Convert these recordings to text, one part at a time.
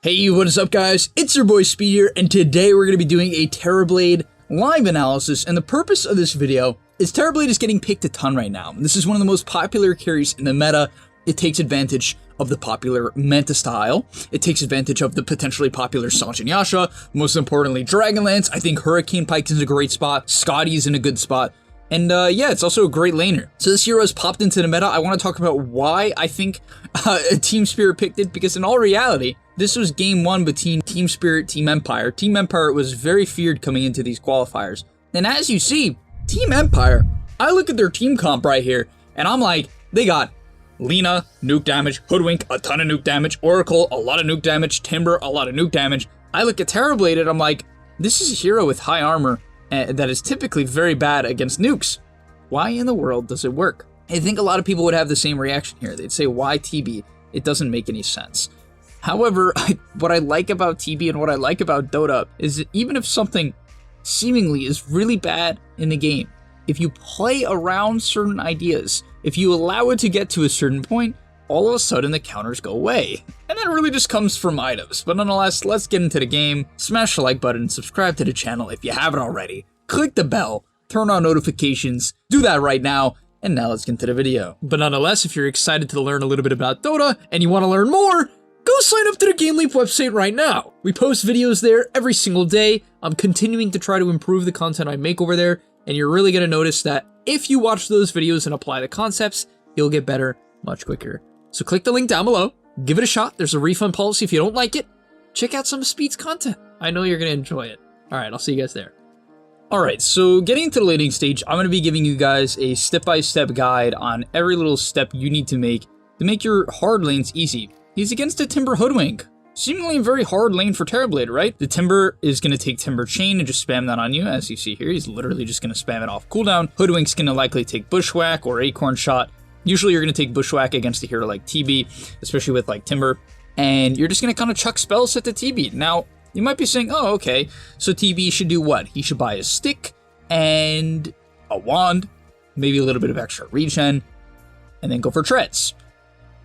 Hey, what is up guys? It's your boy Speed here, and today we're going to be doing a Terrorblade live analysis, and the purpose of this video is Terrorblade is getting picked a ton right now. This is one of the most popular carries in the meta. It takes advantage of the popular Manta style. It takes advantage of the potentially popular Sanjin Yasha, most importantly Dragonlance. I think Hurricane Pike is in a great spot, Scotty's in a good spot. And yeah, it's also a great laner. So this hero has popped into the meta. I want to talk about why I think Team Spirit picked it, because in all reality, this was game one between Team Spirit, Team Empire. Team Empire was very feared coming into these qualifiers. And as you see, Team Empire, I look at their team comp right here, and I'm like, they got Lina, nuke damage, Hoodwink, a ton of nuke damage, Oracle, a lot of nuke damage, Timber, a lot of nuke damage. I look at Terrorblade and I'm like, this is a hero with high armor that is typically very bad against nukes. Why in the world does it work? I think a lot of people would have the same reaction here. They'd say, why TB? It doesn't make any sense. However, what I like about TB and what I like about Dota is that even if something seemingly is really bad in the game, if you play around certain ideas, if you allow it to get to a certain point, all of a sudden the counters go away. And that really just comes from items. But nonetheless, let's get into the game. Smash the like button and subscribe to the channel if you haven't already. Click the bell, turn on notifications, do that right now, and now let's get into the video. But nonetheless, if you're excited to learn a little bit about Dota and you want to learn more, go sign up to the gameleap website right now. We post videos there every single day. I'm continuing to try to improve the content I make over there, and you're really going to notice that if you watch those videos and apply the concepts, you'll get better much quicker. So click the link down below, give it a shot. There's a refund policy if you don't like it. Check out some of Speed's content. I know you're going to enjoy it. All right, I'll see you guys there. All right, so getting to the laning stage, I'm going to be giving you guys a step-by-step guide on every little step you need to make your hard lanes easy. He's against a Timber Hoodwink. Seemingly a very hard lane for Terrorblade, right? The Timber is going to take Timber Chain and just spam that on you, as you see here. He's literally just going to spam it off cooldown. Hoodwink's going to likely take Bushwhack or Acorn Shot. Usually you're going to take Bushwhack against a hero like TB, especially with like Timber, and you're just going to kind of chuck spells at the TB. Now, you might be saying, oh, okay, so TB should do what? He should buy a stick and a wand, maybe a little bit of extra regen, and then go for treads.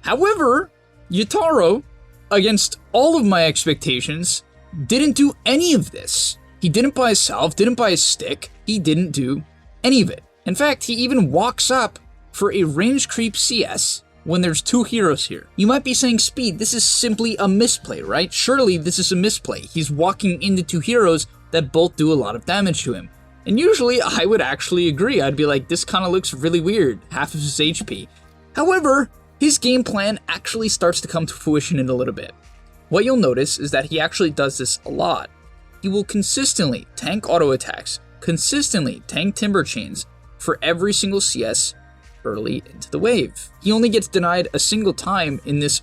However, Yatoro, against all of my expectations, didn't do any of this. He didn't buy a salve, didn't buy a stick, he didn't do any of it. In fact, he even walks up for a range creep CS when there's two heroes here. You might be saying, Speed, this is simply a misplay, right? Surely this is a misplay. He's walking into two heroes that both do a lot of damage to him. And usually I would actually agree. I'd be like, this kind of looks really weird, half of his HP. However, his game plan actually starts to come to fruition in a little bit. What you'll notice is that he actually does this a lot. He will consistently tank auto attacks, consistently tank Timber Chains for every single CS early into the wave. He only gets denied a single time in this,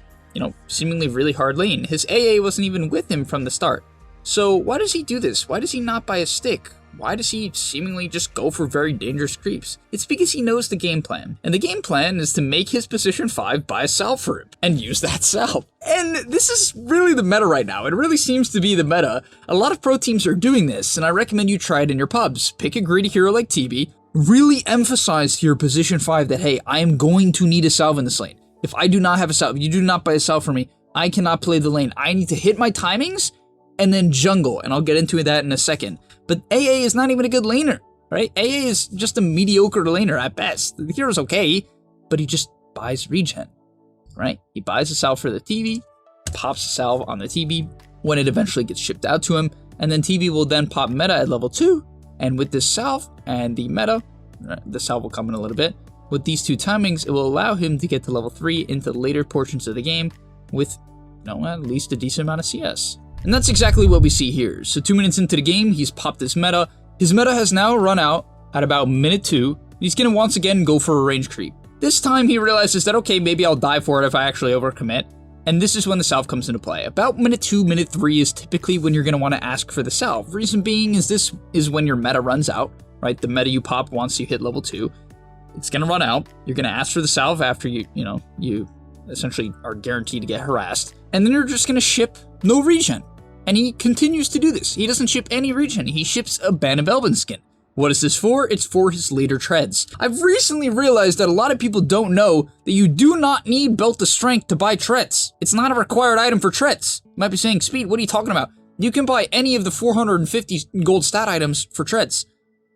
seemingly really hard lane. His AA wasn't even with him from the start. So why does he do this? Why does he not buy a stick? Why does he seemingly just go for very dangerous creeps? It's because he knows the game plan. And the game plan is to make his position 5 buy a salve for him and use that salve. And this is really the meta right now. It really seems to be the meta. A lot of pro teams are doing this, and I recommend you try it in your pubs. Pick a greedy hero like TB. Really emphasize to your position 5 that, hey, I am going to need a salve in this lane. If I do not have a salve, you do not buy a salve for me, I cannot play the lane. I need to hit my timings and then jungle, and I'll get into that in a second. But AA is not even a good laner, right? AA is just a mediocre laner at best. The hero's okay, but he just buys regen, right? He buys a salve for the TB, pops a salve on the TB when it eventually gets shipped out to him, and then TB will then pop meta at level 2, and with this salve and the meta, the salve will come in a little bit, with these two timings, it will allow him to get to level 3 into the later portions of the game with, at least a decent amount of CS. And that's exactly what we see here. So 2 minutes into the game, he's popped his meta. His meta has now run out at about minute 2. He's gonna once again go for a range creep. This time he realizes that, okay, maybe I'll die for it if I actually overcommit. And this is when the salve comes into play. About minute 2, minute 3 is typically when you're gonna wanna ask for the salve. Reason being is this is when your meta runs out, right? The meta you pop once you hit level 2. It's gonna run out. You're gonna ask for the salve after you essentially are guaranteed to get harassed. And then you're just gonna ship no regen. And he continues to do this. He doesn't ship any regen. He ships a Band of Elven skin. What is this for? It's for his later treads. I've recently realized that a lot of people don't know that you do not need Belt of Strength to buy treads. It's not a required item for treads. You might be saying, Speed, what are you talking about? You can buy any of the 450 gold stat items for treads.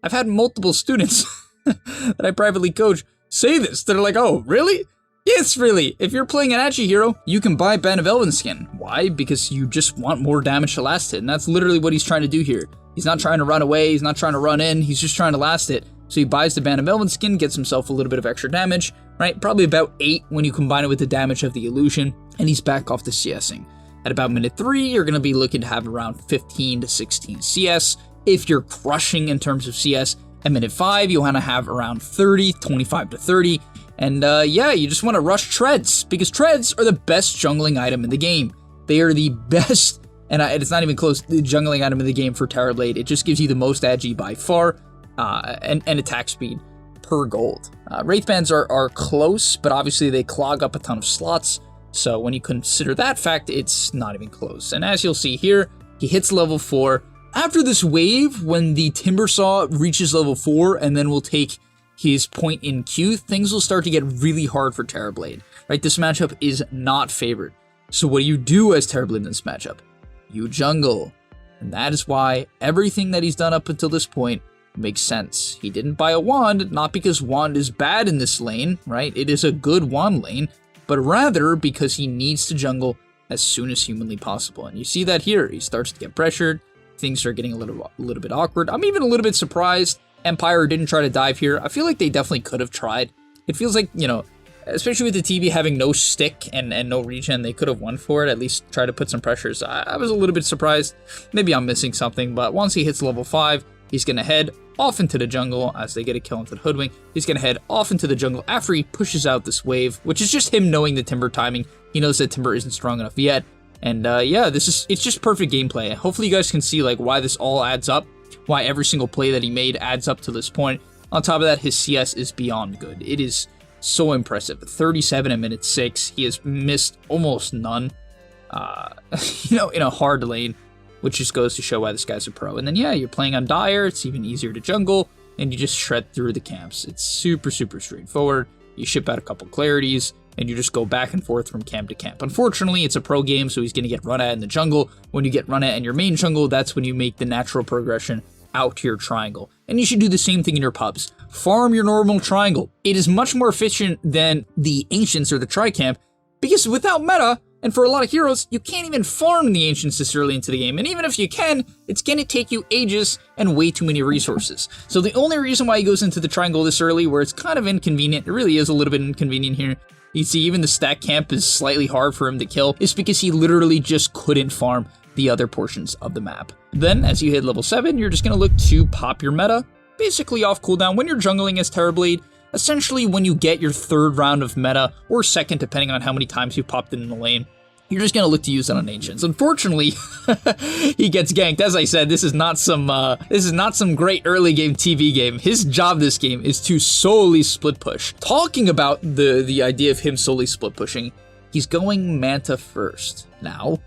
I've had multiple students that I privately coach say this. They're like, oh, really? Yes, really. If you're playing an Agi hero, you can buy Band of Elven skin. Why? Because you just want more damage to last it, and that's literally what he's trying to do here. He's not trying to run away, he's not trying to run in, he's just trying to last it. So he buys the Band of Elven skin, gets himself a little bit of extra damage, right? Probably about 8 when you combine it with the damage of the illusion, and he's back off to CSing. At about minute 3, you're going to be looking to have around 15 to 16 CS. If you're crushing in terms of CS, at minute 5, you want to have around 30, 25 to 30. And yeah, you just want to rush treads, because treads are the best jungling item in the game. They are the best, and it's not even close, the jungling item in the game for Terrorblade. It just gives you the most agi by far, and attack speed per gold. Wraith bands are close, but obviously they clog up a ton of slots. So when you consider that fact, it's not even close. And as you'll see here, he hits level 4. After this wave, when the Timbersaw reaches level 4 and then will take his point in Q, things will start to get really hard for Terrorblade, right? This matchup is not favored. So what do you do as Terrorblade in this matchup? You jungle. And that is why everything that he's done up until this point makes sense. He didn't buy a wand, not because wand is bad in this lane, right? It is a good wand lane, but rather because he needs to jungle as soon as humanly possible. And you see that here. He starts to get pressured. Things are getting a little bit awkward. I'm even a little bit surprised Empire didn't try to dive here. I feel like they definitely could have tried. It feels like, you know, especially with the TV having no stick and no regen, they could have won for it, at least try to put some pressures. I was a little bit surprised. Maybe I'm missing something, but once he hits level 5, he's going to head off into the jungle as they get a kill into the Hoodwink. He's going to head off into the jungle after he pushes out this wave, which is just him knowing the Timber timing. He knows that Timber isn't strong enough yet. And yeah, it's just perfect gameplay. Hopefully you guys can see like why this all adds up, why every single play that he made adds up to this point. On top of that, his CS is beyond good. It is so impressive. 37 at minute 6. He has missed almost none, you know, in a hard lane, which just goes to show why this guy's a pro. And then yeah, you're playing on Dire. It's even easier to jungle, and you just shred through the camps. It's super straightforward. You ship out a couple clarities, and you just go back and forth from camp to camp. Unfortunately, it's a pro game, so he's going to get run at in the jungle. When you get run at in your main jungle, that's when you make the natural progression out to your triangle. And you should do the same thing in your pubs. Farm your normal triangle. It is much more efficient than the Ancients or the Tri-Camp, because without meta, and for a lot of heroes, you can't even farm the Ancients this early into the game. And even if you can, it's going to take you ages and way too many resources. So the only reason why he goes into the triangle this early, where it's kind of inconvenient, it really is a little bit inconvenient here, you see even the stack camp is slightly hard for him to kill, is because he literally just couldn't farm the other portions of the map. Then, as you hit level 7, you're just going to look to pop your meta, basically off cooldown when you're jungling as Terrorblade. Essentially, when you get your 3rd round of meta, or 2nd, depending on how many times you popped it in the lane, you're just going to look to use it on Ancients. Unfortunately, he gets ganked. As I said, this is not some great early game TV game. His job this game is to solely split push. Talking about the idea of him solely split pushing, he's going Manta first. Now,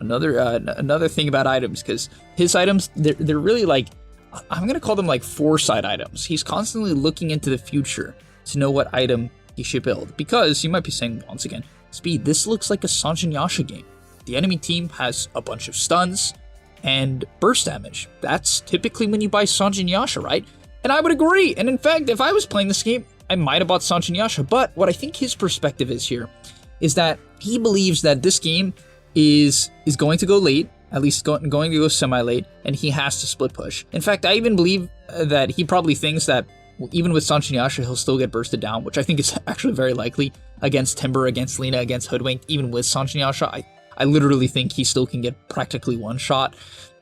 another thing about items, because his items, they're really like, I'm going to call them like foresight items. He's constantly looking into the future to know what item he should build. Because you might be saying, once again, Speed, this looks like a Sanjin Yasha game. The enemy team has a bunch of stuns and burst damage. That's typically when you buy Sanjin Yasha, right? And I would agree. And in fact, if I was playing this game, I might have bought Sanjin Yasha. But what I think his perspective is here is that he believes that this game is going to go late, at least going to go semi-late, and he has to split push. In fact, I even believe that he probably thinks that even with Sanjin Yasha, he'll still get bursted down, which I think is actually very likely against Timber, against Lina, against Hoodwink. Even with Sanjin Yasha, I literally think he still can get practically one shot.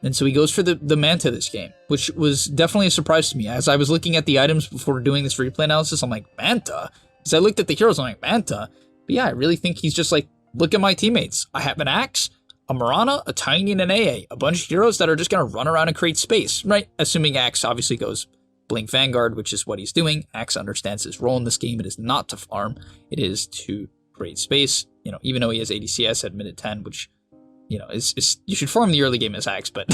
And so he goes for the Manta this game, which was definitely a surprise to me. As I was looking at the items before doing this replay analysis, I'm like, Manta? As I looked at the heroes, I'm like, Manta? But yeah, I really think he's just like, look at my teammates. I have an Axe, a Mirana, a Tiny, and an AA. A bunch of heroes that are just going to run around and create space, right? Assuming Axe obviously goes Blink Vanguard, which is what he's doing. Axe understands his role in this game. It is not to farm. It is to create space. You know, even though he has ADCS at minute 10, which you know, you should farm the early game as Axe, but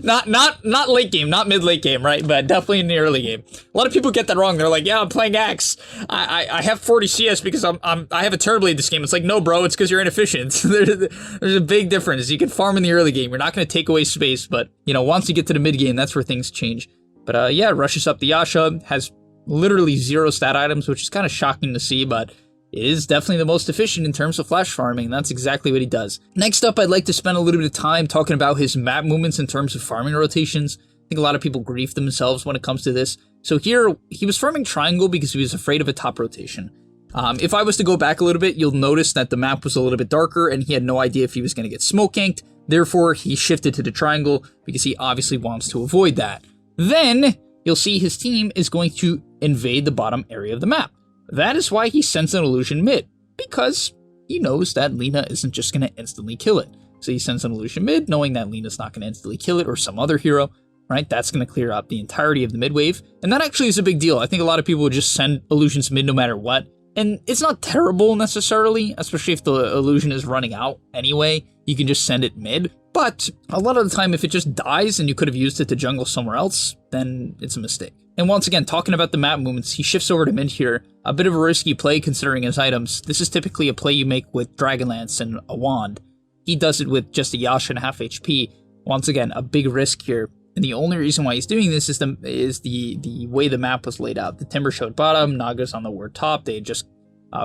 not late game, not mid-late game, right? But definitely in the early game. A lot of people get that wrong. They're like, yeah, I'm playing Axe. I have 40 CS because I have a Terrorblade this game. It's like, no, bro, it's because you're inefficient. There's a big difference. You can farm in the early game. You're not going to take away space, but, you know, once you get to the mid game, that's where things change. But yeah, rushes up the Yasha, has literally 0 stat items, which is kind of shocking to see, but it is definitely the most efficient in terms of flash farming. That's exactly what he does. Next up, I'd like to spend a little bit of time talking about his map movements in terms of farming rotations. I think a lot of people grief themselves when it comes to this. So here, he was farming triangle because he was afraid of a top rotation. If I was to go back a little bit, you'll notice that the map was a little bit darker and he had no idea if he was going to get smoke ganked. Therefore, he shifted to the triangle because he obviously wants to avoid that. Then, you'll see his team is going to invade the bottom area of the map. That is why he sends an illusion mid, because he knows that Lina isn't just going to instantly kill it. So he sends an illusion mid, knowing that Lina's not going to instantly kill it, or some other hero, right? That's going to clear up the entirety of the mid wave, and that actually is a big deal. I think a lot of people would just send illusions mid no matter what, and it's not terrible necessarily, especially if the illusion is running out anyway. You can just send it mid, but a lot of the time if it just dies and you could have used it to jungle somewhere else, then it's a mistake. And once again, talking about the map movements, he shifts over to mid here. A bit of a risky play considering his items. This is typically a play you make with Dragonlance and a wand. He does it with just a Yasha and half HP. Once again, a big risk here. And the only reason why he's doing this is the way the map was laid out. The Timber showed bottom, Naga's on the ward top. They had just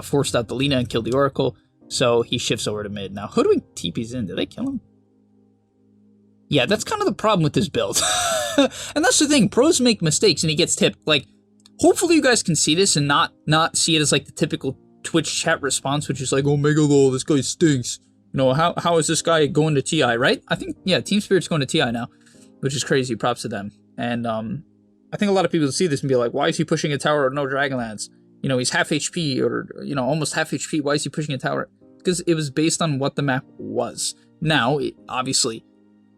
forced out the Lina and killed the Oracle. So he shifts over to mid. Now, Hoodwink TP's in. Did they kill him? Yeah, that's kind of the problem with this build. And that's the thing, pros make mistakes and he gets tipped. Like, hopefully you guys can see this and not see it as like the typical Twitch chat response, which is like, oh, Mega Lol, this guy stinks. You know, how is this guy going to TI, right? I think, yeah, Team Spirit's going to TI now, which is crazy, props to them. And I think a lot of people see this and be like, why is he pushing a tower or no Dragonlance? You know, he's half HP or, you know, almost half HP, why is he pushing a tower? Because it was based on what the map was. Now, obviously,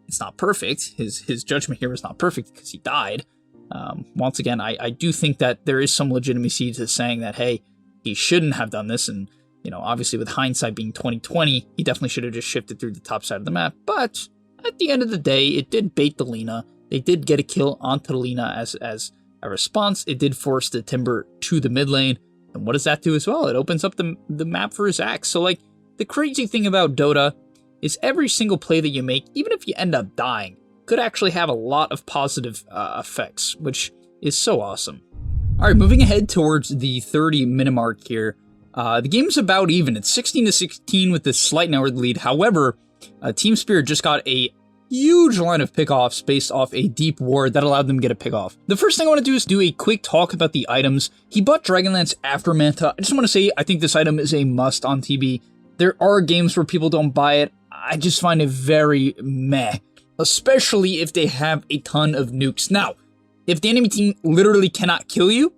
it's not perfect. His judgment here is not perfect because he died. Once again, I do think that there is some legitimacy to saying that, hey, he shouldn't have done this. And, you know, obviously with hindsight being 2020, he definitely should have just shifted through the top side of the map. But at the end of the day, it did bait the Lina. They did get a kill onto the Lina as a response. It did force the Timber to the mid lane. And what does that do as well? It opens up the map for his Axe. So, like, the crazy thing about Dota is every single play that you make, even if you end up dying, could actually have a lot of positive effects, which is so awesome. All right, moving ahead towards the 30-minute mark here. The game's about even. It's 16-16 with this slight network lead. However, Team Spirit just got a huge line of pickoffs based off a deep ward that allowed them to get a pickoff. The first thing I want to do is do a quick talk about the items. He bought Dragonlance after Manta. I just want to say I think this item is a must on TB. There are games where people don't buy it. I just find it very meh, especially if they have a ton of nukes. Now, if the enemy team literally cannot kill you,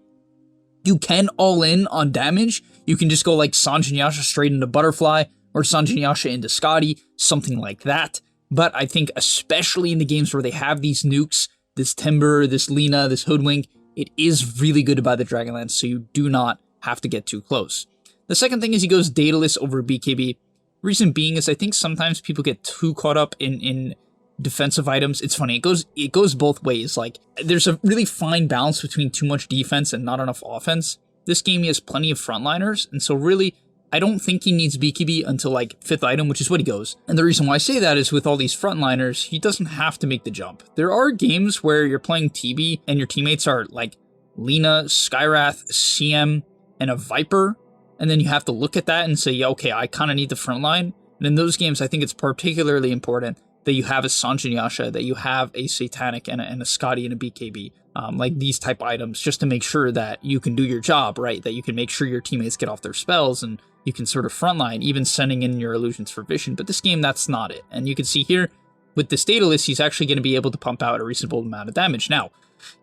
you can all in on damage. You can just go like Sanjin Yasha straight into Butterfly or Sanjin Yasha into Scotty, something like that. But I think especially in the games where they have these nukes, this Timber, this Lina, this Hoodwink, it is really good to buy the Dragonlance so you do not have to get too close. The second thing is he goes Daedalus over BKB. Reason being is I think sometimes people get too caught up in defensive items. It's funny, it goes both ways. Like, there's a really fine balance between too much defense and not enough offense. This game he has plenty of frontliners, and so really, I don't think he needs BKB until like 5th item, which is what he goes. And the reason why I say that is with all these frontliners, he doesn't have to make the jump. There are games where you're playing TB and your teammates are like Lina, Skywrath, CM, and a Viper, and then you have to look at that and say, yeah, okay, I kind of need the front line. And in those games, I think it's particularly important that you have a Sanjin Yasha, that you have a Satanic and a Scotty and a BKB, like these type items, just to make sure that you can do your job, right? That you can make sure your teammates get off their spells and you can sort of frontline, even sending in your illusions for vision. But this game, that's not it. And you can see here, with this Daedalus, he's actually going to be able to pump out a reasonable amount of damage. Now,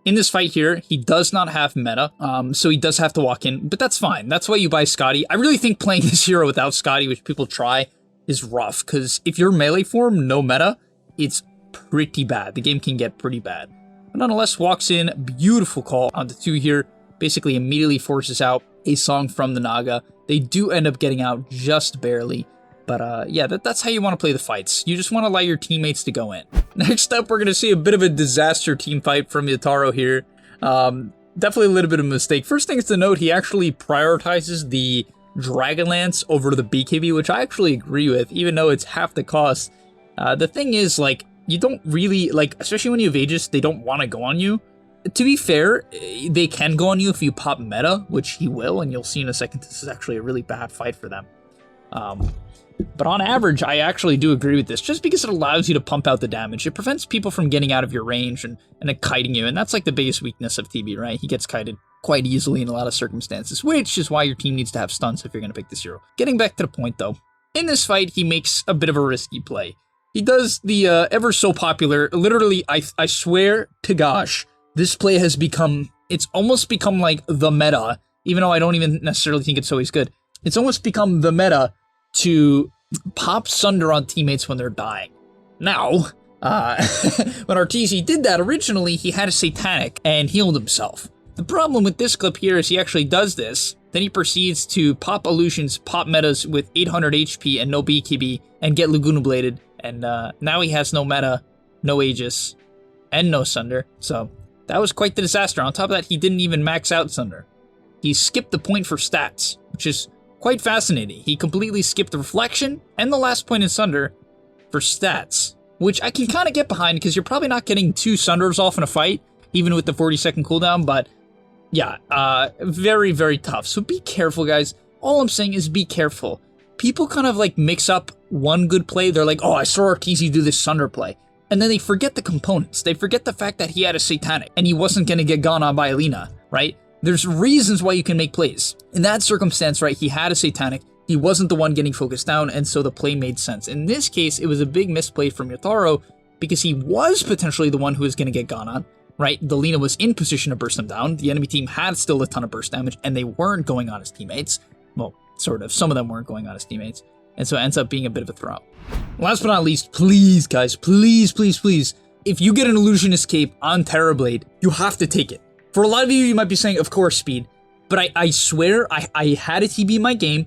in this fight here, he does not have meta, so he does have to walk in, but that's fine. That's why you buy Scotty. I really think playing this hero without Scotty, which people try, is rough, because if you're melee form, no meta, it's pretty bad. The game can get pretty bad. But nonetheless, walks in, beautiful call onto 2 here, basically immediately forces out a song from the Naga. They do end up getting out just barely, But yeah, that's how you want to play the fights. You just want to allow your teammates to go in. Next up, we're going to see a bit of a disaster team fight from Yataro here. Definitely a little bit of a mistake. First things to note, he actually prioritizes the Dragonlance over the BKB, which I actually agree with, even though it's half the cost. The thing is, like, you don't really, like, especially when you have Aegis, they don't want to go on you. To be fair, they can go on you if you pop meta, which he will, and you'll see in a second this is actually a really bad fight for them. But on average, I actually do agree with this, just because it allows you to pump out the damage. It prevents people from getting out of your range and kiting you, and that's like the biggest weakness of TB, right? He gets kited quite easily in a lot of circumstances, which is why your team needs to have stuns if you're going to pick this hero. Getting back to the point, though, in this fight, he makes a bit of a risky play. He does the ever so popular, literally, I swear to gosh, this play has become, it's almost become like the meta, even though I don't even necessarily think it's always good. It's almost become the meta to pop Sunder on teammates when they're dying. Now, when Arteezy did that originally, he had a Satanic and healed himself. The problem with this clip here is he actually does this, then he proceeds to pop illusions, pop metas with 800 HP and no BKB, and get Laguna Bladed, and now he has no meta, no Aegis, and no Sunder, so that was quite the disaster. On top of that, he didn't even max out Sunder. He skipped the point for stats, which is quite fascinating. He completely skipped the reflection and the last point in Sunder for stats, which I can kind of get behind because you're probably not getting 2 Sunders off in a fight, even with the 40-second cooldown, but yeah, very, very tough. So be careful, guys. All I'm saying is be careful. People kind of like mix up one good play. They're like, oh, I saw Arteezy do this Sunder play. And then they forget the components. They forget the fact that he had a Satanic and he wasn't going to get gone on by Alina, right? There's reasons why you can make plays. In that circumstance, right, he had a Satanic, he wasn't the one getting focused down, and so the play made sense. In this case, it was a big misplay from Yataro because he was potentially the one who was going to get gone on, right? The Lina was in position to burst him down. The enemy team had still a ton of burst damage, and they weren't going on his teammates. Well, sort of. Some of them weren't going on his teammates. And so it ends up being a bit of a throw. Last but not least, please, guys, please, please, please, if you get an Illusion Escape on Terrorblade, you have to take it. For a lot of you might be saying, of course, speed. But I swear, I had a TB in my game,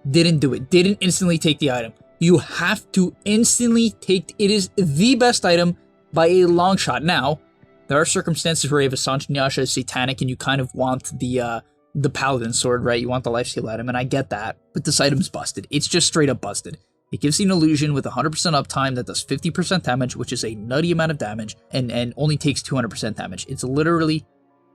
didn't do it, didn't instantly take the item. You have to instantly take, it is the best item by a long shot. Now, there are circumstances where you have a Sanjinyasha, Satanic, and you kind of want the Paladin Sword, right? You want the lifesteal item, and I get that. But this item's busted. It's just straight up busted. It gives you an illusion with 100% uptime that does 50% damage, which is a nutty amount of damage, and only takes 200% damage. It's literally...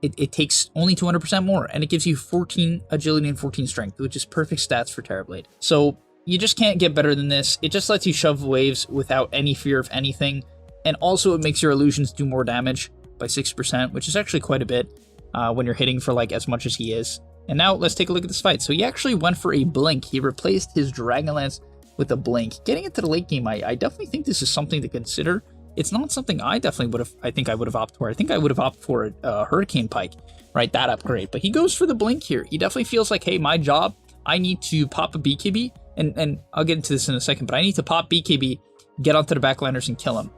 It takes only 200% more, and it gives you 14 agility and 14 strength, which is perfect stats for Terrorblade. So you just can't get better than this. It just lets you shove waves without any fear of anything, and also it makes your illusions do more damage by 6%, which is actually quite a bit when you're hitting for like as much as he is. And now let's take a look at this fight. So he actually went for a blink. He replaced his Dragonlance with a blink. Getting into the late game, I definitely think this is something to consider. It's not something I definitely would have, I think I would have opted for. I think I would have opted for a Hurricane Pike, right? That upgrade. But he goes for the blink here. He definitely feels like, hey, my job, I need to pop a BKB, and I'll get into this in a second, but I need to pop BKB, get onto the backliners and kill him.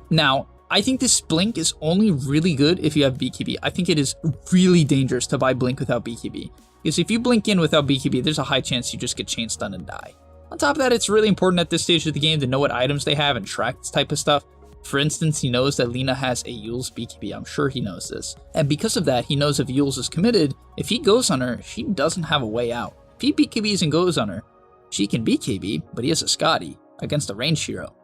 Now, I think this blink is only really good if you have BKB. I think it is really dangerous to buy blink without BKB. Because if you blink in without BKB, there's a high chance you just get chain stunned and die. On top of that, it's really important at this stage of the game to know what items they have and track this type of stuff. For instance, he knows that Lina has a Yule's BKB. I'm sure he knows this. And because of that, he knows if Yule's is committed, if he goes on her, she doesn't have a way out. If he BKBs and goes on her, she can BKB, but he has a Scotty against a ranged hero.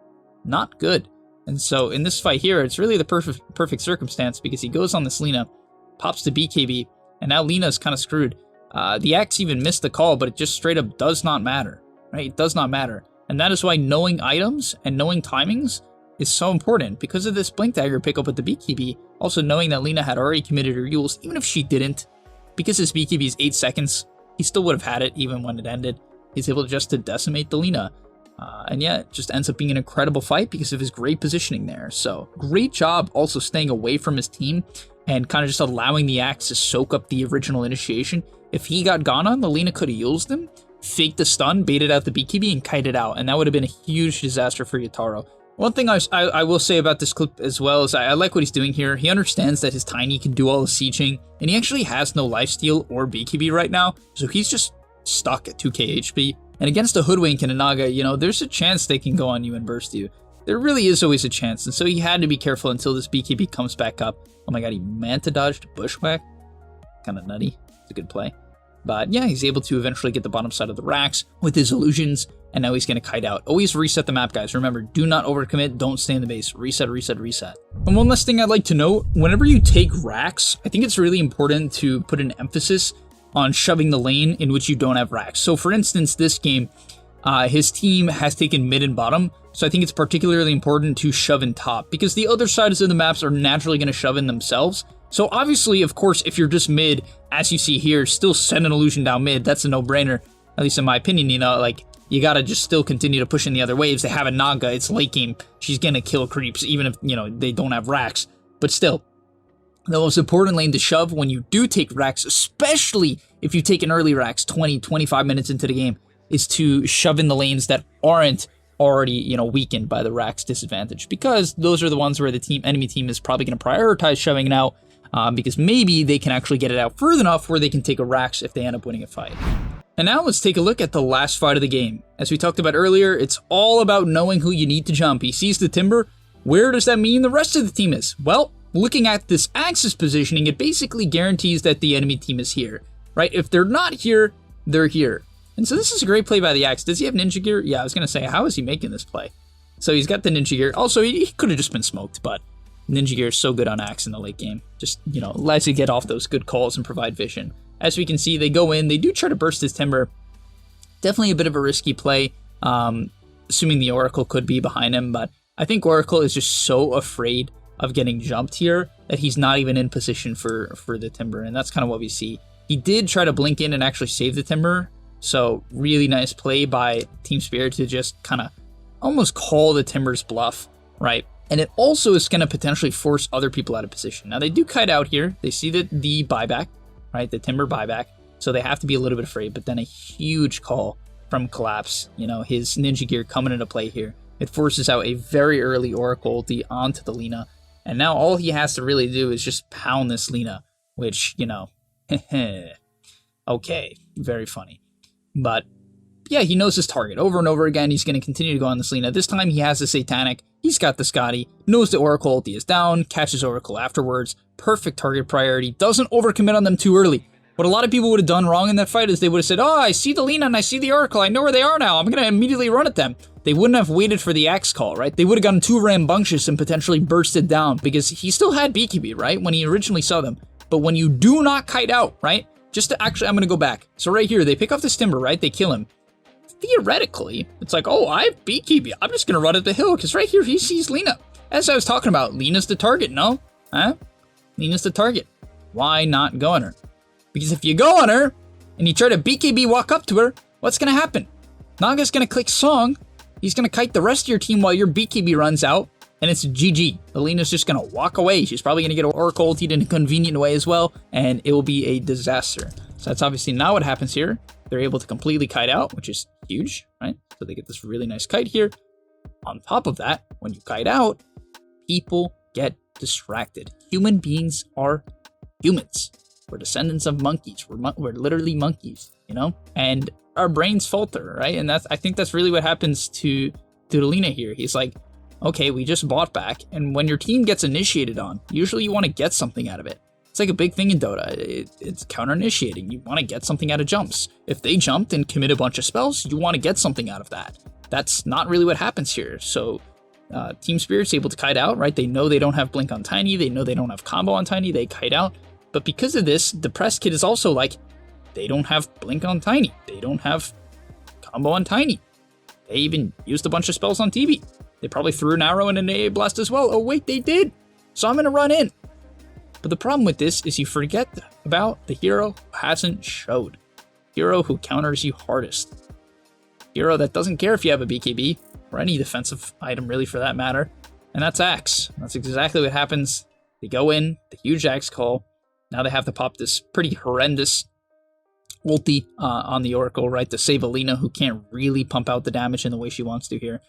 Not good. And so in this fight here, it's really the perfect circumstance because he goes on this Lina, pops the BKB, and now Lina's kind of screwed. The Axe even missed the call, but it just straight up does not matter. Right? It does not matter. And that is why knowing items and knowing timings is so important. Because of this Blink Dagger pickup with the BKB, also knowing that Lina had already committed her Yules, even if she didn't, because his BKB is 8 seconds, he still would have had it even when it ended. He's able just to decimate the Lina. And yeah, it just ends up being an incredible fight because of his great positioning there. So great job also staying away from his team and kind of just allowing the Axe to soak up the original initiation. If he got gone on, the Lina could have used him, faked the stun, baited out the BKB, and kited out. And that would have been a huge disaster for Yataro. One thing I will say about this clip as well is I like what he's doing here. He understands that his Tiny can do all the sieging, and he actually has no lifesteal or BKB right now, so he's just stuck at 2k HP. And against a Hoodwink and a Naga, you know, there's a chance they can go on you and burst you. There really is always a chance, and so he had to be careful until this BKB comes back up. Oh my god, he Manta dodged Bushwhack. Kind of nutty. It's a good play. But yeah, he's able to eventually get the bottom side of the racks with his illusions, and now he's going to kite out. Always reset the map, guys. Remember, do not overcommit, don't stay in the base. Reset, reset, reset. And one last thing I'd like to note, whenever you take racks, I think it's really important to put an emphasis on shoving the lane in which you don't have racks. So for instance, this game, his team has taken mid and bottom, so I think it's particularly important to shove in top, because the other sides of the maps are naturally going to shove in themselves. So obviously, of course, if you're just mid, as you see here, still send an illusion down mid, that's a no-brainer, at least in my opinion, you know, like, you gotta just still continue to push in the other waves. They have a Naga, it's late game, she's gonna kill creeps, even if, you know, they don't have racks, but still. The most important lane to shove when you do take racks, especially if you take an early racks 20, 25 minutes into the game, is to shove in the lanes that aren't already, you know, weakened by the racks disadvantage, because those are the ones where the enemy team is probably going to prioritize shoving it out, because maybe they can actually get it out further enough where they can take a racks if they end up winning a fight. And now let's take a look at the last fight of the game. As we talked about earlier, it's all about knowing who you need to jump. He sees the Timber. Where does that mean the rest of the team is? Well, looking at this axis positioning, it basically guarantees that the enemy team is here, right? If they're not here, they're here. And so this is a great play by the Axe. Does he have Ninja Gear? Yeah, I was going to say, how is he making this play? So he's got the Ninja Gear. Also, he could have just been smoked, but Ninja Gear is so good on Axe in the late game. Just, you know, lets you get off those good calls and provide vision. As we can see, they go in. They do try to burst his Timber. Definitely a bit of a risky play, assuming the Oracle could be behind him, but I think Oracle is just so afraid of getting jumped here that he's not even in position for the Timber, and that's kind of what we see. He did try to blink in and actually save the Timber, so really nice play by Team Spirit to just kind of almost call the Timber's bluff, right? And it also is going to potentially force other people out of position. Now they do kite out here. They see the buyback, right? The Timber buyback, so they have to be a little bit afraid, but then a huge call from Collapse, you know, his Ninja Gear coming into play here. It forces out a very early Oracle ulti onto the Lina. And now all he has to really do is just pound this Lina, which, you know, okay, very funny. But yeah, he knows his target over and over again. He's going to continue to go on this Lina. This time he has the Satanic. He's got the Scotty, knows the Oracle ulti is down, catches Oracle afterwards. Perfect target priority, doesn't overcommit on them too early. What a lot of people would have done wrong in that fight is they would have said, oh, I see the Lina and I see the Oracle. I know where they are now. I'm going to immediately run at them. They wouldn't have waited for the Axe call, right? They would have gotten too rambunctious and potentially bursted down because he still had BKB, right? When he originally saw them. But when you do not kite out, right? Just to actually, I'm going to go back. So right here, they pick off this Timber, right? They kill him. Theoretically, it's like, oh, I have BKB. I'm just going to run at the hill because right here, he sees Lina. As I was talking about, Lina's the target, no? Huh? Lina's the target. Why not go on her? Because if you go on her and you try to BKB walk up to her, what's going to happen? Naga's going to click Song. He's going to kite the rest of your team while your BKB runs out, and it's GG. Alina's just going to walk away. She's probably going to get Oracle ultied in a convenient way as well, and it will be a disaster. So that's obviously not what happens here. They're able to completely kite out, which is huge, right? So they get this really nice kite here. On top of that, when you kite out, people get distracted. Human beings are humans. We're descendants of monkeys. We're literally monkeys, you know? And our brains falter, right? And I think that's really what happens to Lina here. He's like, okay, we just bought back. And when your team gets initiated on, usually you want to get something out of it. It's like a big thing in Dota. It's counter-initiating. You want to get something out of jumps. If they jumped and commit a bunch of spells, you want to get something out of that. That's not really what happens here. So Team Spirit's able to kite out, right? They know they don't have Blink on Tiny. They know they don't have combo on Tiny. They kite out. But because of this, the press kit is also like, they don't have Blink on Tiny. They don't have combo on Tiny. They even used a bunch of spells on TV. They probably threw an arrow and an AA blast as well. Oh wait, they did. So I'm going to run in. But the problem with this is you forget about the hero who hasn't showed. Hero who counters you hardest. Hero that doesn't care if you have a BKB, or any defensive item really for that matter. And that's Axe. That's exactly what happens. They go in, the huge Axe call. Now they have to pop this pretty horrendous ulti on the Oracle, right, to save Alina, who can't really pump out the damage in the way she wants to here.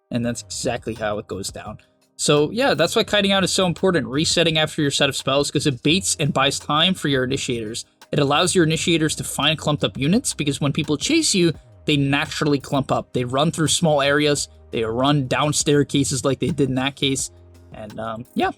And that's exactly how it goes down. So yeah, that's why kiting out is so important. Resetting after your set of spells, because it baits and buys time for your initiators. It allows your initiators to find clumped up units, because when people chase you, they naturally clump up. They run through small areas, they run down staircases like they did in that case, and yeah.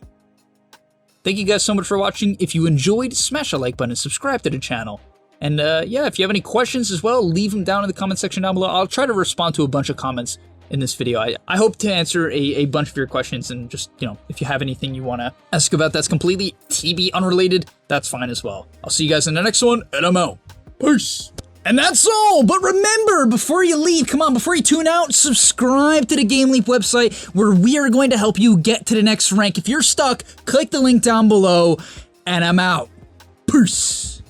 Thank you guys so much for watching. If you enjoyed, smash a like button and subscribe to the channel. And yeah, if you have any questions as well, leave them down in the comment section down below. I'll try to respond to a bunch of comments in this video. I hope to answer a bunch of your questions, and just, you know, if you have anything you want to ask about that's completely TB unrelated, that's fine as well. I'll see you guys in the next one, and I'm out. Peace. And that's all, but remember, before you leave, come on, before you tune out, subscribe to the GameLeap website, where we are going to help you get to the next rank. If you're stuck, click the link down below, and I'm out. Peace.